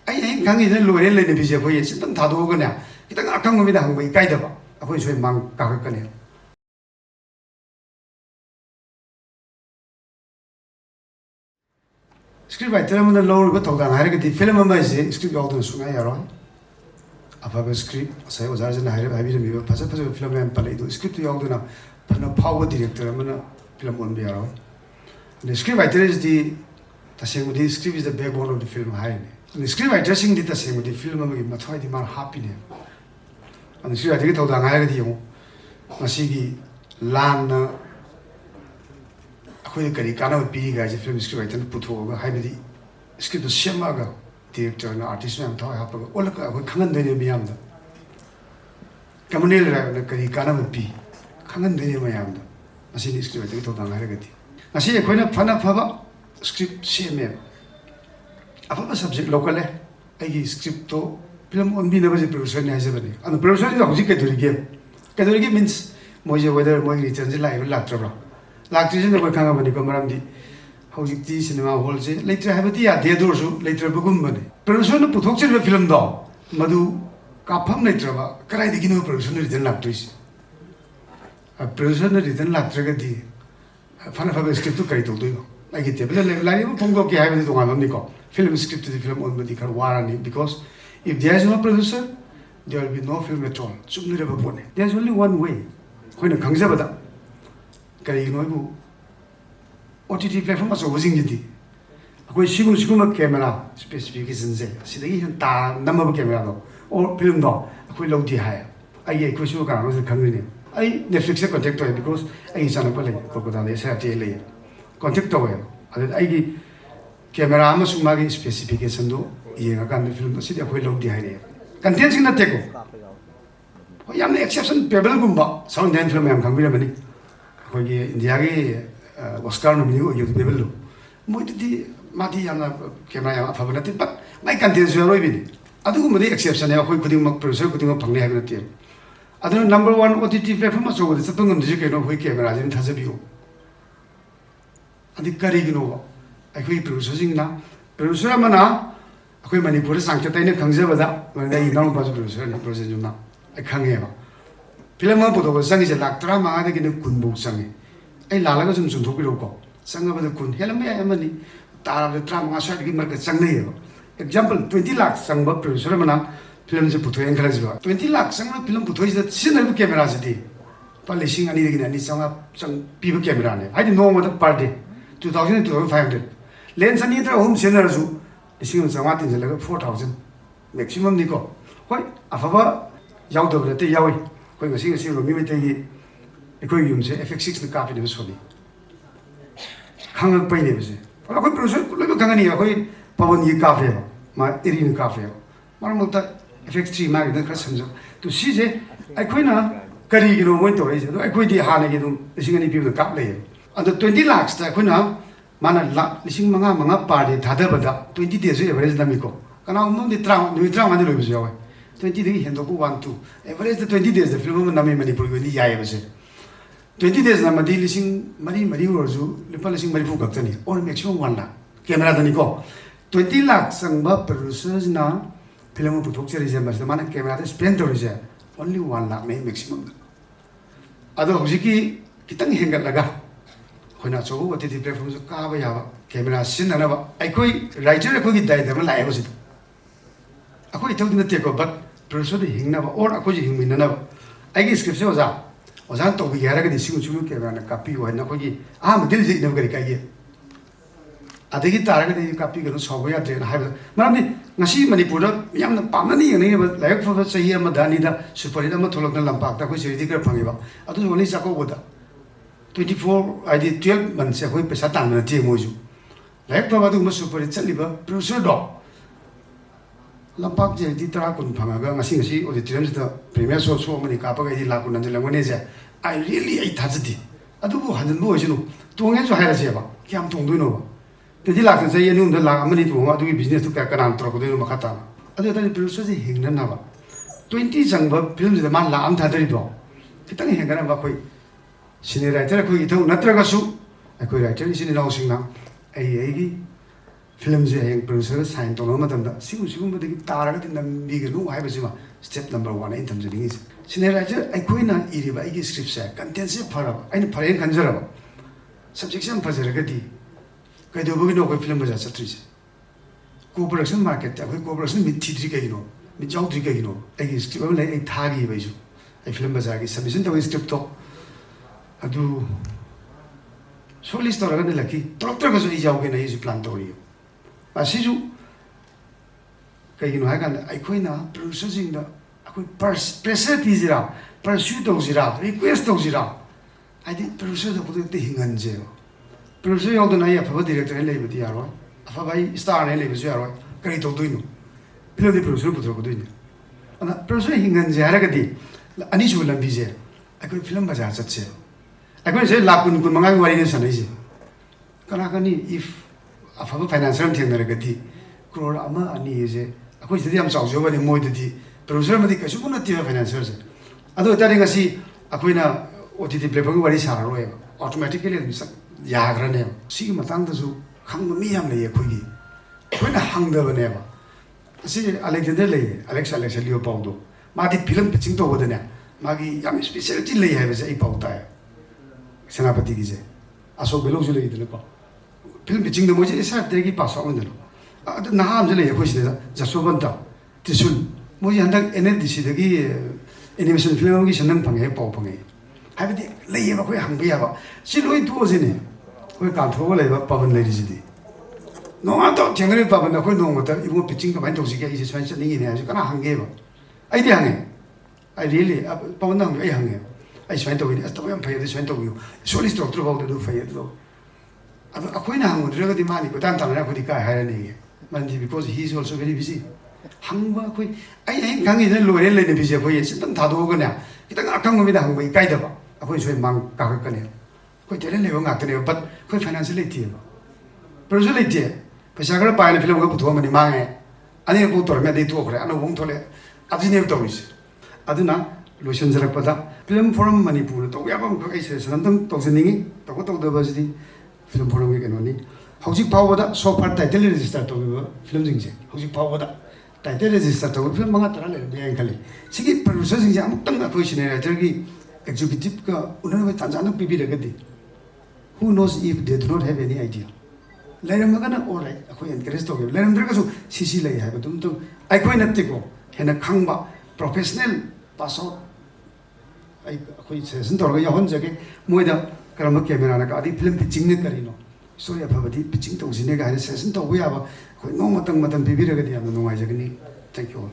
ai kangi na lore le ne bi je ko ye sin ta do ga na kita akang mi da hang bai kai da ba akoi soi mang ka ka ne script writer man lower ko thong da ha ga di film ma je script yaw do su nga ya ro afa script sai ozar je na ha ba bi mi ba phasa film em pa le do script yaw do na phana power director man film on bi ya ro the script writer is the taseng the script is the backbone of the film hai ne the script writer sing the taseng the film ma gi ma thoi di mar happy ne and the script writer thong da ha ga di yo masi gi lan na akhoi kari kana pi ga je film script writer pu tho ga hai bi script to shema ga director na artist na thoi ha pa ga ol ka akhoi khangan de ne mi yam da kamunel ra na kari kana pi khangan de ne ma yam da masi ni script writer thong da ha ga di asi akhoi na phana phaba script sheme apa subject local ai script to film on bi na ba je producer ne ai bani and producer is hoji ke game means moje whether moi return je lai la tra la tri je ne ba khanga bani ko maram di hoji ti cinema hall je later ha ba ti ya de do su later ba gum bani producer no puthok che film do madu ka pham later ba karai di gino producer ne return la tris a producer ne return la tra ga di phana phaba script to kai to do I get it. Like you pongo ke hai to ngam ni ko film script the film on the kar warani because if there is no producer there will be no film at all chumni re ba pone there is only one way khoina khangja bada kai no bu OTT platform so using it akoi sigu camera specification je sidagi han ta namma camera do or film do akoi lo di hai ai ai ko su ka no se khangni ne ai Netflix se contact to because ai sana pa le ko da ne sa te le contact to it I gi camera ma su ma gi specification do ye ga kan film do sid akhoi lo di hai ne content sing na te ko yam ne exception pebble gum ba sound dan film yam khang bi mani akhoi gi india gi Oscar no mi yo pebble lo mo di ma di yam na camera yam fa ba but mai content so roi bi ni adu gum di exception ya akhoi kuding mak producer kuding mak phang ne ha na te adu number 1 OTT platform so de sapung ngam ji ke no hoi camera jin tha bi yo adi kari gino akhoi producer na producer mana akhoi manipur sangcha tai ne khangja bada manda inau pa producer na producer na khangye ba film ma bodo sang je lak tra ma de gine kun bu sang ai la la ga sum thok bi ro ko sang ba de kun helam ya amani ta ra tra ma sa gi mar ka sang ne ba example 20 lakh sang ba producer mana film je putho engkhala ji ba 20 lakh sang ma film putho ji sin na camera ji di pa lising ani de gine ani sang pi ba camera ne ai no ma per day 2000 to 2500 lens ani tra home center su ising sama tin je la 4000 maximum ni ko hoi afaba yaw do te yawi koi ngasing lo mi me te gi ekoi yum se fx6 ni ka pi ne so ni khang pai ne se ko producer lo khang ni koi pawon yi ka fe ma irin ka fe mar mo ta fx3 ma gi na kra samjo to si je ekoi na kari gi no mo to re se ekoi di ha ne gi dum ising ani pi ka le and 20 lakhs ta kuna mana lising manga party thada bada 20 days average na mi ko kana umum di tra ni tra mani lo bi jawa 20 days hendo ku 1 2 average the 20 days the film na mi manipur go ni ya ya base 20 days na madi lising mari ro ju lipa lising mari fu gak tani or maximum 1 lakh camera tani ko 20 lakh sang ba producers na film pu thok cheri je mas mana camera de spend to je only 1 lakh mai maximum ado hojiki kitang hengal laga khoina chobu OTT platform so ka ba ya ba camera sin na ba ai koi writer ko gi dai da ma lai ba si akoi thau din te ko but producer de hing na ba or akoi ji hing min na ba ai gi script se oza to bi ya ra ga di sigu chu camera na copy wa na ko gi a ma dil ji na ga ri ka gi adagi tar ga di copy ga no so ba ya de na ha ba ma ni ngasi manipur da yam na pa na ni ni ba layak fa sa ye ma da ni da super da ma tholok na lampak ta ko seri di ka phangi ba adu ni sa ko bo da 24 I did 12 months akhoi pesa tan na ti moju laik pa ba du ma super chali ba producer do lampak je di tra kun phanga ga ngasi auditorium da premier show mani ka pa ga di la kun na le ngone je I really I thajdi adu bu han bo jinu tong yan so ha ra je ba kyam tong do no ba de di la kan se ye nu da la amani tu ma du business tu ka kan tro ko de ma khata adu da producer je hing na ba 20 jang ba film de ma la am tha dari do kitang heng ga ba khoi senior writer ko ithau natraga su akoi writer sini naw singna ai gi ꯐꯤꯂꯝꯁꯦ ꯍꯌꯦꯡ producer sign ꯇꯧꯅꯕ ꯃꯇꯝꯗ ꯁꯤꯒꯨꯝꯕꯗꯒꯤ ꯇꯥꯔꯒꯗꯤ ꯅꯝꯕꯤꯒꯅꯨ ꯍꯥꯏꯕꯁꯤꯃ step number 1 ꯑꯩꯅ ꯊꯝꯖꯅꯤꯡꯉꯤꯁꯦ ꯁꯤꯅꯦ writer ꯑꯩꯈꯣꯏꯅ ꯏꯔꯤꯕ ꯑꯩꯒꯤ ꯁ꯭ꯀ꯭ꯔꯤꯞꯁꯦ ꯀꯟꯇꯦꯟꯁꯦ ꯐꯔꯕ ꯑꯩꯅ ꯐꯔꯦꯅ ꯈꯟꯖꯔꯕ ꯁꯕꯖꯦꯛꯁꯦ ꯌꯥꯝ ꯐꯖꯔꯒꯗꯤ ꯀꯩꯗꯧꯕꯒꯤꯅꯣ ꯑꯩꯈꯣꯏ ꯐꯤꯂꯝ ꯕꯖꯥꯔ ꯆꯠꯇ꯭ꯔꯤꯁꯦ ꯀꯣꯑꯣꯄꯔꯦꯁꯟ ꯃꯥꯔꯀꯦꯠꯇ ꯑꯩꯈꯣꯏ ꯀꯣꯑꯣꯄꯔꯦꯁꯟ ꯃꯤꯠ ꯊꯤꯗ꯭ꯔꯤ ꯀꯩꯒꯤꯅꯣ ꯃꯤꯠ ꯌꯥꯎꯗ꯭ꯔꯤ ꯀꯩꯒꯤꯅꯣ ꯑꯩꯒꯤ ꯁ꯭ꯀ꯭ꯔꯤꯞ ꯑꯃ ꯂꯩ ꯑꯩ ꯊꯥꯈꯤꯕ ꯑꯩꯁꯨ ꯑꯩ ꯐꯤꯂꯝ ꯕꯖꯥꯔꯒꯤ ꯁꯕꯃꯤꯁꯟ ꯇꯧꯕꯒꯤ ꯁ꯭ꯀ꯭ꯔꯤꯞꯇꯣ ꯑꯗꯨ ꯁꯣꯔꯠ ꯂꯤꯁ ꯇꯧꯔꯒꯗꯤ ꯂꯛꯀꯤ ꯇꯧꯔꯛꯇ꯭ꯔꯒꯁꯨ ꯑꯩ ꯌꯥꯎꯒꯦꯅ ꯑꯩꯁꯨ ꯄ꯭ꯂꯥꯟ ꯇꯧꯔꯤ요 ꯑꯁꯤꯁꯨ ꯀꯩꯒꯤꯅꯣ ꯍꯥꯏꯀꯥꯟꯗ ꯑꯩꯈꯣꯏꯅ ꯄ꯭ꯔꯣꯗ꯭ꯌꯨꯁꯔꯁꯤꯡꯗ ꯑꯩꯈꯣꯏ ꯄ꯭ꯔꯦꯁꯔ ꯄꯤꯁꯤꯔꯥ ꯄꯔꯁ꯭ꯌꯨ ꯇꯧꯁꯤꯔꯥ ꯔꯤꯀ꯭ꯋꯦꯁ ꯇꯧꯁꯤꯔꯥ ꯍꯥꯏꯗꯤ ꯄ꯭ꯔꯣꯗ꯭ꯌꯨꯁꯔꯗ ꯈꯨꯗꯛꯇ ꯍꯤꯡꯍꯟꯁꯦꯕ ꯄ꯭ꯔꯣꯗ꯭ꯌꯨꯁꯔ ꯌꯥꯎꯗꯅ ꯑꯩ ꯑꯐꯕ ꯗꯤꯔꯦꯛꯇꯔ ꯂꯩꯕꯗꯤ ꯌꯥꯔꯣꯏ ꯑꯐꯕ ꯑꯩ ꯁ꯭ꯇꯥꯔꯅ ꯂꯩꯕꯁꯨ ꯌꯥꯔꯣꯏ ꯀꯔꯤ ꯇꯧꯗꯣꯏꯅꯣ ꯐꯤꯂꯝꯗꯤ ꯄ꯭ꯔꯣꯗ꯭ꯌꯨꯁꯔ ꯄꯨꯊꯣꯔꯛꯀꯗꯣꯏꯅꯤ ꯑꯗꯨꯅ ꯄ꯭ꯔꯣꯗ꯭ꯌꯨꯁꯔ ꯍꯤꯡꯍꯟꯁꯦ ꯍꯥꯏꯔꯒꯗꯤ ꯑꯅꯤꯁꯨꯕ ꯂꯝꯕꯤꯁꯦ ꯑꯩꯈꯣꯏ ꯐꯤꯂꯝ ꯕꯖꯥꯔ ꯆꯠꯁꯦ ꯑꯩꯈꯣꯏ ꯉꯁꯥꯏ ꯂꯥꯛ ꯀꯨꯟ ꯃꯉꯥꯒꯤ ꯋꯥꯔꯤꯅ ꯁꯥꯟꯅꯩꯁꯦ ꯀꯅꯥ ꯈꯪꯅꯤ ꯏꯐ ꯑꯐꯕ ꯐꯥꯏꯅꯥꯟꯁꯔ ꯑꯃ ꯊꯦꯡꯅꯔꯒꯗꯤ ꯀ꯭ꯔꯣꯔ ꯑꯃ ꯑꯅꯤꯁꯦ ꯑꯩꯈꯣꯏ ꯁꯤꯗꯗꯤ ꯌꯥꯝ ꯆꯥꯎꯖꯕꯅꯤ ꯃꯣꯏꯗꯗꯤ ꯄ꯭ꯔꯣꯗ꯭ꯌꯨꯁꯔ ꯑꯃꯗꯤ ꯀꯩꯁꯨ ꯅꯠꯇꯦꯕ ꯐꯥꯏꯅꯥꯟꯁꯔꯁꯦ ꯑꯗꯨ ꯑꯣꯏꯇꯥꯔꯗꯤ ꯉꯁꯤ ꯑꯩꯈꯣꯏꯅ OTT ꯄ꯭ꯂꯦꯠꯐꯣꯝꯒꯤ ꯋꯥꯔꯤ ꯁꯥꯔꯔꯣꯏꯕ ꯑꯣꯇꯣꯃꯦꯇꯤꯀꯦꯂꯤ ꯑꯗꯨꯝ ꯌꯥꯈ꯭ꯔꯅꯦꯕ ꯁꯤꯒꯤ ꯃꯇꯥꯡꯗꯁꯨ ꯈꯪꯕ ꯃꯤ ꯌꯥꯝ ꯂꯩꯌꯦ ꯑꯩꯈꯣꯏꯅ ꯍꯪꯗꯕꯅꯦꯕ ꯑꯁꯤ ꯑꯂꯦꯛꯖꯦꯟꯗꯔ ꯂꯩꯌꯦ ꯑꯂꯦꯛꯁ ꯂꯤꯌꯣ ꯄꯥꯎꯗꯣ ꯃꯥꯗꯤ ꯐꯤꯂꯝ ꯄꯤꯆꯤꯡ ꯇꯧꯕꯗꯅꯦ ꯃꯥꯒꯤ ꯌꯥꯝ ꯁ꯭ꯄꯦꯁꯤꯌꯦꯂꯤꯇꯤ ꯂꯩ ꯍꯥꯏꯕꯁꯦ ꯑꯩ ꯄꯥꯎ ꯇꯥꯏ ꯁꯦꯅꯥꯄꯇꯤꯒꯤꯁꯦ ꯑꯁꯣꯛ ꯕꯦꯂꯣꯡꯁꯨ ꯂꯩꯗꯅꯀꯣ ꯐꯤꯂꯝ ꯄꯤꯆꯤꯡꯗ ꯃꯣꯏꯁꯦ SRTꯒꯤ ꯄꯥꯁ ꯑꯥꯎꯠꯅꯤꯗꯅ ꯑꯗꯨ ꯅꯍꯥ ꯑꯃꯁꯨ ꯂꯩꯌꯦ ꯑꯩꯈꯣꯏ ꯁꯤꯗ ꯖꯁꯣꯕꯟꯇ ꯇ꯭ꯔꯤꯁꯨꯜ ꯃꯣꯏꯁꯦ ꯍꯟꯗꯛ NLDCꯗꯒꯤ ꯑꯦꯅꯤꯃꯦꯁꯟ ꯐꯤꯂꯝ ꯑꯃꯒꯤ ꯁꯟꯗꯪ ꯐꯪꯉꯦ ꯄꯥꯎ ꯐꯪꯉꯦ ꯍꯥꯏꯕꯗꯤ ꯂꯩꯌꯦꯕ ꯑꯩꯈꯣꯏ ꯍꯪꯕ ꯌꯥꯕ ꯁꯤ ꯂꯣꯏ ꯇꯣꯛꯑꯁꯤꯅꯦ ꯑꯩꯈꯣꯏ ꯀꯥꯟꯊꯣꯛꯑꯒ ꯂꯩꯕ ꯄꯥꯕꯟ ꯂꯩꯔꯤꯁꯤꯗꯤ ꯅꯣꯡꯉꯥꯟꯇ ꯊꯦꯡꯅꯔꯤꯕ ꯄꯥꯕꯟꯗ ꯑꯩꯈꯣꯏ ꯅꯣꯡꯃꯇ ꯏꯕꯨꯡ ꯄꯤꯆꯤꯡ ꯀꯃꯥꯏꯅ ꯇꯧꯁꯤꯒꯦ ꯑꯩꯁꯦ ꯁꯨꯃꯥꯏꯅ ꯆꯠꯅꯤꯡꯉꯤꯅꯦ ꯍꯥꯏꯕꯁꯤ ꯀꯅꯥ ꯍꯪꯒꯦꯕ ꯑꯩꯗꯤ ꯍꯪꯉꯦ ꯑꯩ ꯔꯤꯌꯦꯂꯤ ꯄꯥꯕꯟꯗ ꯍꯪꯉꯦ ꯑꯩ ꯍꯪꯉꯦ ꯑꯩ ꯁꯨꯃꯥꯏꯅ ꯇꯧꯒꯅꯤ ꯑꯁ ꯇꯧꯕ ꯌꯥꯝ ꯐꯩ ꯑꯗꯨ ꯁꯨꯃꯥꯏꯅ ꯇꯧꯕꯤꯌꯨ ꯁꯣꯔꯠ ꯂꯤꯁ ꯇꯧꯔꯛꯇ꯭ꯔꯐꯥꯎꯗ ꯑꯗꯨ ꯐꯩ ꯑꯗꯨ ꯑꯗꯣ ꯑꯩꯈꯣꯏꯅ ꯍꯪꯉꯨꯗ꯭ꯔꯒꯗꯤ ꯃꯥꯅꯤ ꯀꯣꯏꯇꯥꯟ ꯇꯥꯟꯅꯔ ꯑꯩꯈꯣꯏꯗꯤ ꯀꯥꯏ ꯍꯥꯏꯔꯅꯤꯒꯦ ꯃꯔꯝꯗꯤ ꯕꯤꯀꯣꯖ ꯍꯤ ꯏꯖ ꯑꯣꯜꯁꯣ ꯚꯦꯔꯤ ꯕꯤꯖꯤ ꯍꯪꯕ ꯑꯩꯈꯣꯏ ꯑꯩ ꯑꯍꯤꯡ ꯈꯪꯉꯤꯗꯅ ꯂꯣꯏꯔꯦ ꯂꯩꯅꯕꯤꯁꯦ ꯑꯩꯈꯣꯏ ꯁꯤꯇꯪ ꯊꯥꯗꯣꯛꯑꯒꯅꯦ ꯈꯤꯇꯪ ꯑꯈꯪꯕ ꯃꯤꯗ ꯍꯪꯕ ꯏꯀꯥꯏꯗꯕ ꯑꯩꯈꯣꯏ ꯁꯣꯏ ꯃꯥꯡ ꯀꯥꯈꯠꯀꯅꯤ ꯑꯩꯈꯣꯏ ꯇꯦꯂꯦꯟ ꯂꯩꯕ ꯉꯥꯛꯇꯅꯦꯕ ꯕꯠ ꯑꯩꯈꯣꯏ ꯐꯥꯏꯅꯥꯟꯁꯤꯌꯦꯜ ꯂꯩꯇꯦꯕ ꯄ꯭ꯔꯣꯗ꯭ꯌꯨꯁꯔ ꯂꯩꯇꯦ ꯄꯩꯁా ꯈꯔ ꯄꯥꯏꯅ ꯐꯤꯂꯝ ꯈꯔ ꯄꯨꯊꯣꯛꯑꯝꯃꯅꯤ ꯃꯥꯡꯉꯦ ꯑꯅꯤꯔꯛ ꯄꯨꯊꯣꯛ ꯇꯧꯔꯝꯃꯦ ꯑꯗꯩ ꯇꯣꯛꯈ꯭ꯔꯦ ꯑꯅꯧꯕ ꯑꯃ ꯊꯣꯛꯂꯛꯑꯦ ꯑꯗꯨꯅꯦꯕ ꯇꯧꯔꯤꯁꯦ ꯑꯗꯨꯅ ꯂꯣꯏꯁꯤꯟꯖꯔꯛꯄꯗ ꯐꯤꯂꯝ ꯐꯣꯔꯝ ꯃꯅꯤꯄꯨꯔꯗ ꯇꯧꯕ ꯌꯥꯕ ꯑꯃꯈꯛ ꯑꯩ ꯁꯖꯦꯁꯟ ꯑꯝꯇꯪ ꯇꯧꯖꯅꯤꯡꯉꯤ ꯇꯧꯗꯕꯁꯤꯗꯤ ꯐꯤꯂꯝ ꯐꯣꯔꯝꯒꯤ ꯀꯩꯅꯣꯅꯤ ꯍꯧꯖꯤꯛ ꯐꯥꯎꯕꯗ ꯁꯣꯐꯔ ꯇꯥꯏꯇꯜ ꯔꯦꯖꯤꯁꯇꯔ ꯇꯧꯈꯤꯕ ꯐꯤꯂꯝꯁꯤꯡꯁꯦ ꯍꯧꯖꯤꯛ ꯐꯥꯎꯕꯗ ꯇꯥꯏꯇꯜ ꯔꯦꯖꯤꯁꯇꯔ ꯇꯧꯕ ꯐꯤꯂꯝ 5-10 ꯂꯩꯔꯝꯕ ꯌꯥꯏꯅ ꯈꯜꯂꯤ ꯁꯤꯒꯤ ꯄ꯭ꯔꯣꯗ꯭ꯌꯨꯁꯔꯁꯤꯡꯁꯦ ꯑꯃꯨꯛꯇꯪ ꯑꯩꯈꯣꯏ ꯁꯤꯅꯦ ꯔꯥꯏꯇꯔꯒꯤ ꯑꯦꯛꯖꯤꯀ꯭ꯌꯨꯇꯤꯚꯀ ꯎꯅꯅꯕ ꯇꯥꯟꯖꯥꯅ ꯄꯤꯕꯤꯔꯒꯗꯤ who knows if they do not have any idea ꯂꯩꯔꯝꯃꯒꯅ ꯑꯣꯔ ꯑꯩꯈꯣꯏ ꯑꯦꯟꯀꯔꯦꯖ ꯇꯧꯒꯦ ꯂꯩꯔꯝꯗ꯭ꯔꯒꯁꯨ ꯁꯤ ꯂꯩ ꯍꯥꯏꯕꯗꯨ ꯑꯃꯇꯪ ꯑꯩꯈꯣꯏ ꯅꯠꯇꯦꯀꯣ ꯍꯦꯟꯅ ꯈꯪꯕ ꯄ꯭ꯔꯣꯐꯦꯁꯅꯦꯜ ꯄꯥꯁ ꯑꯥꯎꯠ ꯑꯩꯈꯣꯏ ꯁꯖꯦꯁꯟ ꯇꯧꯔꯒ ꯌꯥꯎꯍꯟꯖꯒꯦ ꯃꯣꯏꯗ ꯀꯔꯝꯕ ꯀꯦꯃꯦꯔꯥꯅ ꯑꯗꯩ ꯐꯤꯂꯝ ꯄꯤꯆꯤꯡꯅ ꯀꯔꯤꯅꯣ ꯁꯣꯔꯤ ꯑꯐꯕꯗꯤ ꯄꯤꯆꯤꯡ ꯇꯧꯁꯤꯅꯦ ꯀꯥꯏꯅ ꯁꯖꯦꯁꯟ ꯇꯧꯕ ꯌꯥꯕ ꯑꯩꯈꯣꯏ ꯅꯣꯡꯃꯇꯪ ꯃꯇꯝ ꯄꯤꯕꯤꯔꯒꯗꯤ ꯌꯥꯝꯅ ꯅꯨꯡꯉꯥꯏꯖꯒꯅꯤ ꯊꯦꯡꯛ ꯌꯨ